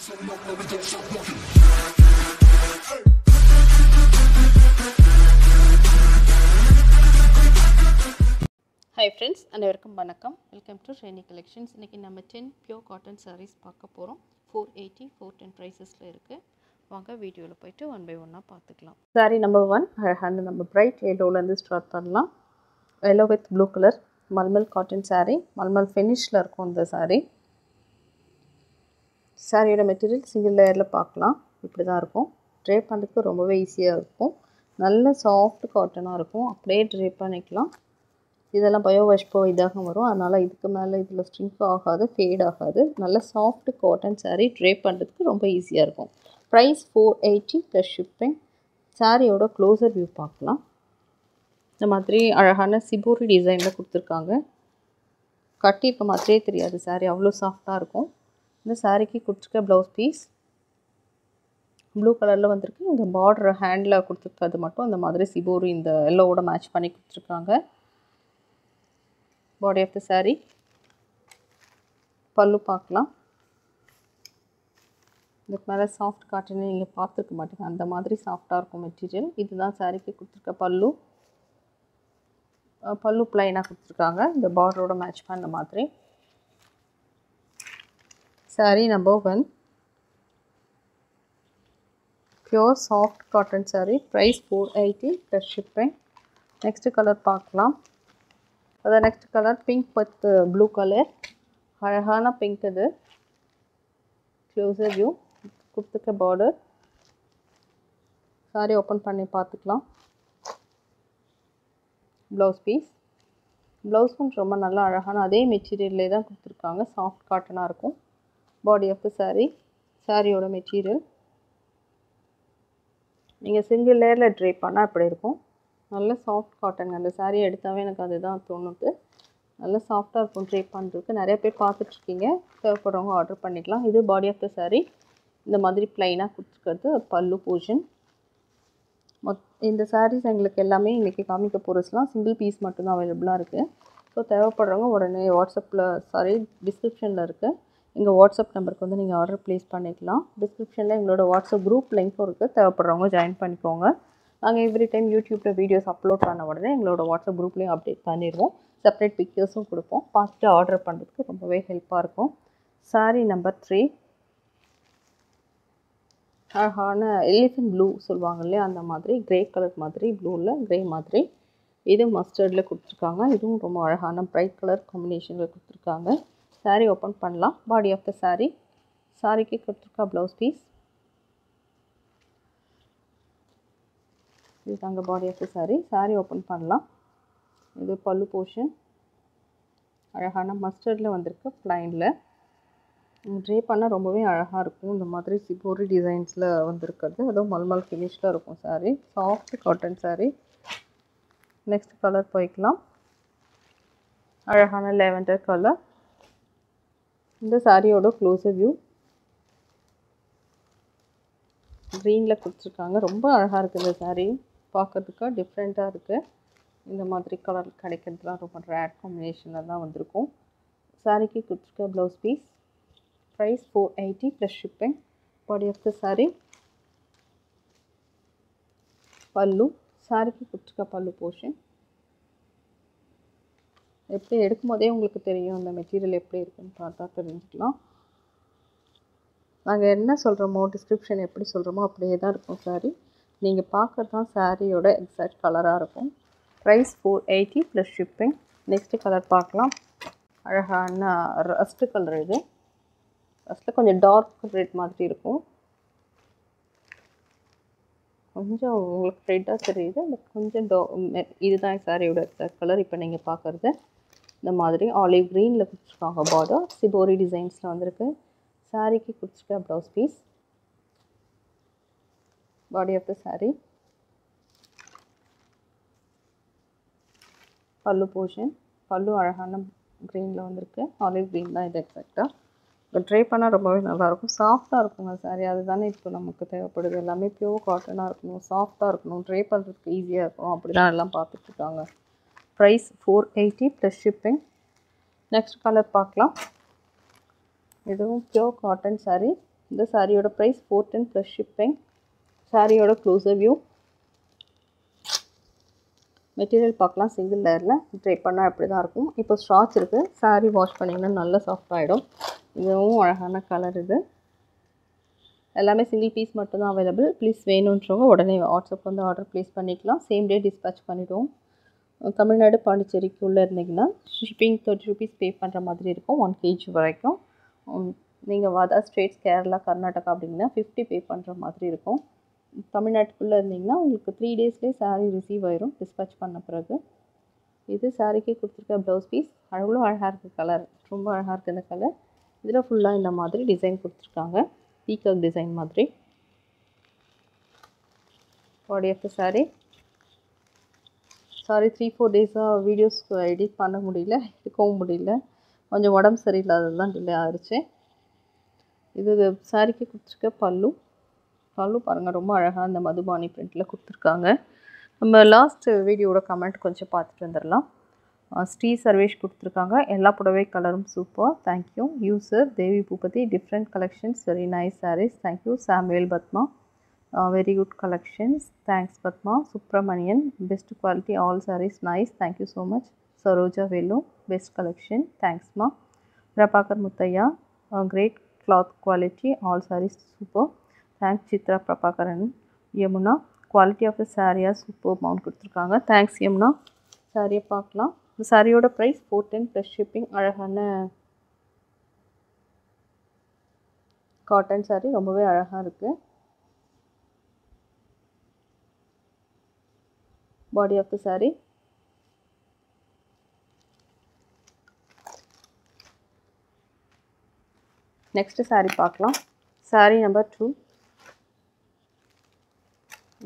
Hi friends, அனைவருக்கும் வணக்கம். Welcome to Shiny Collections. இன்றைக்கி நம்ம 10 பியூர் காட்டன் sarees பார்க்க போகிறோம். 480 410 ப்ரைஸஸில் இருக்குது. வாங்க வீடியோவில் போய்ட்டு ஒன் பை ஒன்னாக பார்த்துக்கலாம். சாரீ நம்பர் 1 அழகான நம்ம பிரைட் எல்லோலேருந்து ஸ்டார்ட் பண்ணலாம். எல்லோ வித் ப்ளூ கலர் மல்மல் காட்டன் சாரீ. மல்மல் ஃபினிஷில் இருக்கும் இந்த சாரீ. சாரியோட மெட்டீரியல் சிங்கிள் லேயரில் பார்க்கலாம். இப்படி தான் இருக்கும். ட்ரே பண்ணுறதுக்கு ரொம்பவே ஈஸியாக இருக்கும். நல்ல சாஃப்ட் காட்டனாக இருக்கும். அப்படியே ட்ரே பண்ணிக்கலாம். இதெல்லாம் பயோ வாஷ்போ இதாக வரும். அதனால் இதுக்கு மேலே இதில் ஸ்ட்ரிங்க் ஆகாது, ஃபேட் ஆகாது. நல்ல சாஃப்ட் காட்டன் சாரீ ட்ரே பண்ணுறதுக்கு ரொம்ப ஈஸியாக இருக்கும். Price 480 plus shipping. சாரியோட க்ளோசர் வியூ பார்க்கலாம். இந்த மாதிரி அழகான சிபோரி டிசைனில் கொடுத்துருக்காங்க. கட்டியிருக்க மாதிரியே தெரியாது. சாரீ அவ்வளோ சாஃப்டாக இருக்கும். இந்த சாரீக்கு கொடுத்துருக்க ப்ளவுஸ் பீஸ் ப்ளூ கலரில் வந்திருக்கு. இந்த பார்டர் ஹேண்டில் கொடுத்துருக்கிறது மட்டும் இந்த மாதிரி சிபோரி இந்த எல்லோவோட மேட்ச் பண்ணி கொடுத்துருக்காங்க. Body of the sari. Pallu பார்க்கலாம். இதுக்கு மேலே சாஃப்ட் காட்டன் நீங்கள் பார்த்துருக்க மாட்டீங்க. அந்த மாதிரி சாஃப்டாக இருக்கும் மெட்டீரியல். இதுதான் சாரீக்கு கொடுத்துருக்க பல்லு. பல்லு ப்ளைனாக கொடுத்துருக்காங்க. இந்த பார்டரோட மேட்ச் பண்ண மாதிரி. Sari number 1 pure soft cotton sari. Price 480 plus shipping. Next colour பார்க்கலாம். அதான் next colour pink with blue colour. அழகான பிங்க் இது. க்ளோசர் வியூ கொடுத்துருக்க பார்டர். சாரீ ஓப்பன் பண்ணி பார்த்துக்கலாம். Blouse piece. ப்ளவுஸும் ரொம்ப நல்லா அழகான அதே மெட்டீரியல்லே தான் கொடுத்துருக்காங்க. சாஃப்ட் காட்டனாக இருக்கும். Body of the sari. சாரியோட மெட்டீரியல் நீங்கள் சிங்கிள் லேயரில் ட்ரை பண்ணால் இப்படி இருக்கும். நல்ல சாஃப்ட் காட்டனுங்க. அந்த சாரீ எடுத்தாவே எனக்கு அதுதான் தோணுது. நல்ல சாஃப்டாக இருக்கும் ட்ரை பண்ணுறதுக்கு. நிறைய பேர் பார்த்துட்ருக்கீங்க. தேவைப்படுறவங்க ஆர்டர் பண்ணிக்கலாம். இது பாடி ஆஃப் த சாரீ. இந்த மாதிரி ப்ளைனாக கொடுத்துருக்கிறது பல்லு போர்ஷன். இந்த சாரீஸ் எங்களுக்கு எல்லாமே இன்றைக்கி காமிக்க போகிறதுலாம் சிங்கிள் பீஸ் மட்டும்தான் அவைலபிளாக இருக்குது. ஸோ தேவைப்படுறவங்க உடனே வாட்ஸ்அப்பில் டிஸ்கிரிப்ஷனில் இருக்குது. எங்கள் வாட்ஸ்அப் நம்பருக்கு வந்து நீங்கள் ஆர்டர் ப்ளேஸ் பண்ணிக்கலாம். டிஸ்கிரிப்ஷனில் எங்களோட வாட்ஸ்அப் குரூப் லிங்க்கும் இருக்குது. தேவைப்படுறவங்க ஜாயின் பண்ணிக்கோங்க. நாங்கள் எவ்ரி டைம் யூடியூப்பில் வீடியோஸ் அப்லோட் பண்ண உடனே எங்களோட வாட்ஸ்அப் குரூப்லேயும் அப்டேட் பண்ணிடுவோம். செப்பரேட் பிக்சர்ஸும் கொடுப்போம். பார்த்துட்டு ஆர்டர் பண்ணுறதுக்கு ரொம்பவே ஹெல்ப்பாக இருக்கும். சாரீ நம்பர் 3 அழகான எலிஃபென்ட் ப்ளூ சொல்லுவாங்க இல்லையா, அந்த மாதிரி கிரே கலர் மாதிரி ப்ளூவில் கிரே மாதிரி. இது மஸ்டர்டில் கொடுத்துருக்காங்க. இதுவும் ரொம்ப அழகான பிரைட் கலர் காம்பினேஷனில் கொடுத்துருக்காங்க. சாரீ ஓப்பன் பண்ணலாம். Body of the sari. சாரீக்கு கொடுத்துருக்கா ப்ளவுஸ் பீஸ். இதுதாங்க body of the sari. Sari open பண்ணலாம். இது பல்லு போர்ஷன். அழகான மஸ்டர்டில் வந்திருக்கு ப்ளைனில். ட்ரே பண்ணால் ரொம்பவே அழகாக இருக்கும். இந்த மாதிரி சிபோரி டிசைன்ஸில் வந்திருக்கிறது. அதுவும் மல்மல் ஃபினிஷில் இருக்கும் sari. Soft cotton sari. Next colour போய்க்கலாம். அழகான லேவெண்டர் கலர். இந்த சாரியோட க்ளோசர் வியூ க்ரீனில் கொடுத்துருக்காங்க. ரொம்ப அழகாக இருக்குது இந்த சாரீ. பார்க்கறதுக்கு டிஃப்ரெண்ட்டாக இருக்குது. இந்த மாதிரி கலர் கிடைக்கிறதுலாம் ரொம்ப ரேர் காம்பினேஷனில் தான் வந்திருக்கும். சாரீக்கு கொடுத்துருக்க blouse piece. Price 480 plus shipping. Body of the sari. Pallu. சாரீக்கு கொடுத்துருக்க பல்லு போர்ஷன். எப்படி எடுக்கும் போதே உங்களுக்கு தெரியும் இந்த மெட்டீரியல் எப்படி இருக்குன்னு பார்த்தா தெரிஞ்சுக்கலாம். நாங்கள் என்ன சொல்கிறோமோ டிஸ்கிரிப்ஷன் எப்படி சொல்கிறோமோ அப்படியே தான் இருக்கும் சாரீ. நீங்கள் பார்க்குறது தான் சாரியோட எக்ஸாக்ட் கலராக இருக்கும். Price 480 plus shipping. Next colour பார்க்கலாம். அழகான ரஸ்ட்டு கலர். இது ரஸ்ட்டில் கொஞ்சம் டார்க் ரெட் மாதிரி இருக்கும். கொஞ்சம் உங்களுக்கு ரெட்டாக தெரியுது. பட் கொஞ்சம் இதுதான் சாரியோட எக்ஸாக்ட் கலர். இப்போ நீங்கள் பார்க்குறது இந்த மாதிரி ஆலிவ் க்ரீனில் கொடுத்துருக்காங்க. பார்டர் சிபோரி டிசைன்ஸில் வந்திருக்கு. சாரீக்கு கொடுத்துருக்க blouse piece. Body of the sari. Pallu portion. பல்லு அழகான க்ரீனில் வந்திருக்கு. ஆலிவ் க்ரீன் தான் இது எக்ஸாக்டாக. இப்போ ட்ரை பண்ணால் ரொம்பவே நல்லாயிருக்கும். சாஃப்டாக இருக்குங்க சாரீ. அதுதானே இப்போ நமக்கு தேவைப்படுது. எல்லாமே பியூர் காட்டனாக இருக்கணும், சாஃப்டாக இருக்கணும், ட்ரை பண்ணுறதுக்கு ஈஸியாக இருக்கும். அப்படி தான் எல்லாம் பார்த்துட்ருக்காங்க. Price 480 plus shipping. Next colour பார்க்கலாம். இதுவும் பியூர் காட்டன் சாரீ. இந்த சாரியோட ப்ரைஸ் 410 ப்ளஸ் ஷிப்பிங். சாரியோட க்ளோஸர் வியூ. மெட்டீரியல் பார்க்கலாம். சிங்கிள் லேயரில் ட்ரை பண்ணால் இப்படி தான் இருக்கும். இப்போ ஸ்ட்ராச் இருக்குது. சாரீ வாஷ் பண்ணிங்கன்னா நல்லா சாஃப்ட் ஆகிடும். இதுவும் அழகான கலர். இது எல்லாமே சிங்கிள் பீஸ் மட்டும்தான் அவைலபிள். ப்ளீஸ் வேணுன்றவங்க உடனே வாட்ஸ்அப் வந்து ஆர்டர் ப்ளேஸ் பண்ணிக்கலாம். சேம் டே டிஸ்பேச் பண்ணிவிடுவோம். தமிழ்நாடு பாண்டிச்சேரிக்குள்ளே இருந்தீங்கன்னா ஷிப்பிங் 30 rupees பே பண்ணுற மாதிரி இருக்கும் 1 kg வரைக்கும். நீங்கள் அதர் ஸ்டேட்ஸ் கேரளா கர்நாடகா அப்படிங்கன்னா 50 பே பண்ணுற மாதிரி இருக்கும். தமிழ்நாட்டுக்குள்ளே இருந்தீங்கன்னா உங்களுக்கு 3 daysலேயே சாரீ ரிசீவ் ஆயிரும் டிஸ்பேச் பண்ண பிறகு. இது சாரீக்கே கொடுத்துருக்க ப்ளவுஸ் பீஸ். அவ்வளோ அழகாக இருக்குது. கலர் ரொம்ப அழகாக இருக்குது இந்த கலர். இதில் ஃபுல்லாக இந்த மாதிரி டிசைன் கொடுத்துருக்காங்க. பீகாக் டிசைன் மாதிரி. Body of the sari. Sorry 3-4 டேஸாக வீடியோஸ் எடிட் பண்ண முடியல, எடுக்கவும் முடியல. கொஞ்சம் உடம்பு சரியில்லாதது டிலே ஆகிடுச்சு. இது சாரீக்கு கொடுத்துருக்க பல்லு. பல்லு பாருங்கள் ரொம்ப அழகாக இந்த மதுபானி பிரிண்டில் கொடுத்துருக்காங்க. நம்ம லாஸ்ட் வீடியோட கமெண்ட் கொஞ்சம் பார்த்துட்டு வந்துடலாம். ஸ்ரீ சர்வேஷ் கொடுத்துருக்காங்க. எல்லா புடவை கலரும் super, thank you. User Devi Bhupathi, different collections, very nice saris, thank you. Samuel Padma, very good collections, thanks Padma. Subramanian, best quality, all sarees nice, thank you so much. Saroja Velu, best collection, thanks ma. Prabhakar Muttaya, great cloth quality, all sarees super, thanks Chitra Prabhakaran. Yamuna, quality of the saree super mount கொடுத்துருக்காங்க. thanks Yamuna. saree பார்க்கலாம். இந்த சாரியோட price 410 plus shipping. அழகான cotton sari, ரொம்பவே அழகாக இருக்குது. body of the saree. next saree பார்க்கலாம். saree number 2.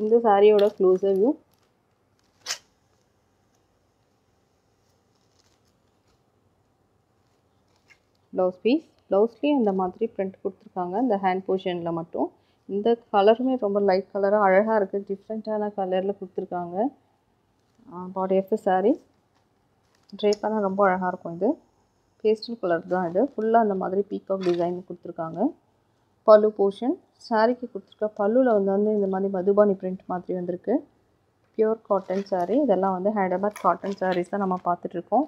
இந்த சாரியோட க்ளோஸர் வியூ. Blouse piece. ப்ளவுஸ்லேயும் இந்த மாதிரி பிரிண்ட் கொடுத்துருக்காங்க. இந்த ஹேண்ட் போர்ஷனில் மட்டும். இந்த கலருமே ரொம்ப லைட் கலராக அழகாக இருக்குது. டிஃப்ரெண்ட்டான கலரில் கொடுத்துருக்காங்க. Body of the sari. Try பண்ணால் ரொம்ப அழகாக இருக்கும். இது பேஸ்டல் கலர் தான். இது ஃபுல்லாக அந்த மாதிரி பீகாக் டிசைன் கொடுத்துருக்காங்க. பல்லு போர்ஷன். சாரீக்கு கொடுத்துருக்க பல்லுவில் வந்து இந்த மாதிரி மதுபானி பிரிண்ட் மாதிரி வந்திருக்கு. Pure cotton sari. இதெல்லாம் வந்து ஹைதராபாத் காட்டன் சாரீஸ் தான் நம்ம பார்த்துட்ருக்கோம்.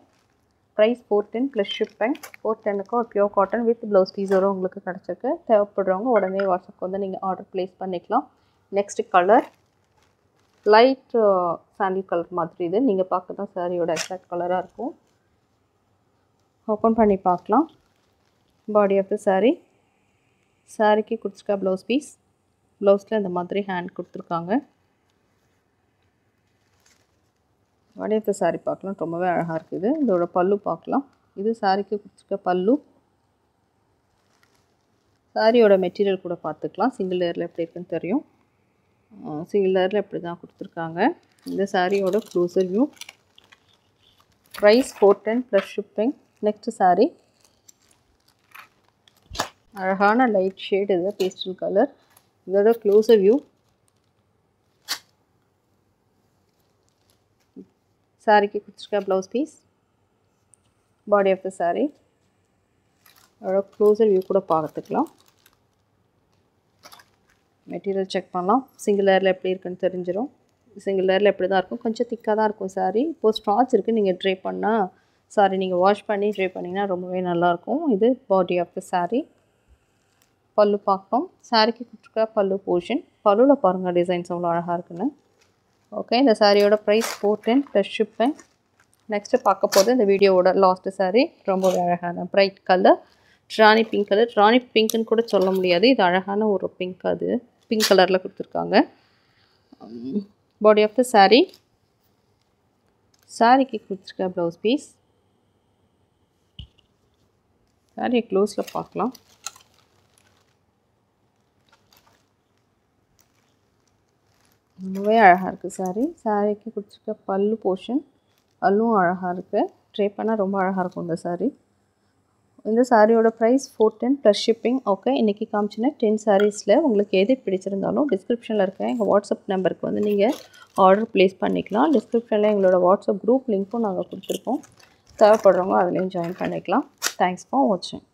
Price 410 plus shipping. 410க்கு ஒரு பியூர் காட்டன் வித் ப்ளவுஸ் பீஸோடு உங்களுக்கு கிடச்சிருக்கு. தேவைப்படுறவங்க உடனே வாட்ஸ்அப் வந்து நீங்கள் ஆர்டர் ப்ளேஸ் பண்ணிக்கலாம். Next colour light sandal colour மாதிரி. இது நீங்கள் பார்க்க தான் சாரியோட எக்ஸாக்ட் கலராக இருக்கும். ஓப்பன் பண்ணி பார்க்கலாம். Body of the sari. சாரீக்கு கொடுத்துருக்க ப்ளவுஸ் பீஸ். ப்ளவுஸில் இந்த மாதிரி ஹேண்ட் கொடுத்துருக்காங்க. பாடி ஆஃப் த சாரீ பார்க்கலாம். ரொம்பவே அழகாக இருக்குது. இதோட பல்லு பார்க்கலாம். இது சாரீக்கு கொடுத்துருக்க பல்லு. சாரியோட மெட்டீரியல் கூட பார்த்துக்கலாம். சிங்கிள் லேயரில் எப்படி இருக்குன்னு தெரியும். சிங்கிள் லேயரில் இப்படி தான் கொடுத்துருக்காங்க. இந்த சாரியோட closer view. Price 410 plus shipping. Next sari. அழகான லைட் ஷேட். இது பேஸ்டல் கலர். இதோட க்ளோஸர் வியூ. சாரிக்கு கொடுத்துருக்க blouse piece. Body of the sari. அதோட க்ளோஸர் வியூ கூட பார்த்துக்கலாம். மெட்டீரியல் செக் பண்ணலாம். சிங்கிள் லேயரில் எப்படி இருக்குன்னு தெரிஞ்சிடும். சிங்கிள் லேயரில் எப்படி தான் இருக்கும். கொஞ்சம் திக்காக தான் இருக்கும் சாரீ. இப்போது ஸ்ட்ராச் இருக்குது. நீங்கள் ட்ரை பண்ணால் சாரி நீங்கள் வாஷ் பண்ணி ட்ரை பண்ணிங்கன்னா ரொம்பவே நல்லாயிருக்கும். இது பாடி ஆஃப் த சாரீ. பல்லு பார்க்கணும். சாரீக்கு கொடுத்துருக்க பல்லு போர்ஷன். பல்லுவில் பாருங்கள் டிசைன்ஸ் அவ்வளோ அழகாக இருக்குன்னு. ஓகே, இந்த சாரியோட ப்ரைஸ் 410 ப்ளஸ் ஷிப்பிங். நெக்ஸ்ட்டு பார்க்க போது இந்த வீடியோவோட லாஸ்ட்டு சாரீ. ரொம்பவே அழகான ப்ரைட் கலர். ராணி பிங்க் கலர். ராணி பிங்க்குன்னு கூட சொல்ல முடியாது. இது அழகான ஒரு பிங்க். அது பிங்க் கலரில் கொடுத்துருக்காங்க. Body of the sari. சாரீக்கு கொடுத்துருக்க ப்ளவுஸ் பீஸ். சாரியை க்ளோஸில் பார்க்கலாம். ரொம்பவே அழகாக இருக்குது சாரீ. சாரீக்கு கொடுத்துருக்க பல்லு போர்ஷன். பல்லும் அழகாக இருக்குது. ட்ரை பண்ணால் ரொம்ப அழகாக இருக்கும் இந்த சாரீ. இந்த சாரியோட ப்ரைஸ் 410 ப்ளஸ் ஷிப்பிங். ஓகே, இன்றைக்கி காமிச்சின 10 சாரீஸில் உங்களுக்கு எது பிடிச்சிருந்தாலும் டிஸ்கிரிப்ஷனில் இருக்க எங்கள் வாட்ஸ்அப் நம்பருக்கு வந்து நீங்கள் ஆர்டர் ப்ளேஸ் பண்ணிக்கலாம். டிஸ்கிரிப்ஷனில் எங்களோட வாட்ஸ்அப் குரூப் லிங்க்கும் நாங்கள் கொடுத்துருக்கோம். தேவைப்படுறவங்க அதுலேயும் ஜாயின் பண்ணிக்கலாம். தேங்க்ஸ் ஃபார் வாட்சிங்.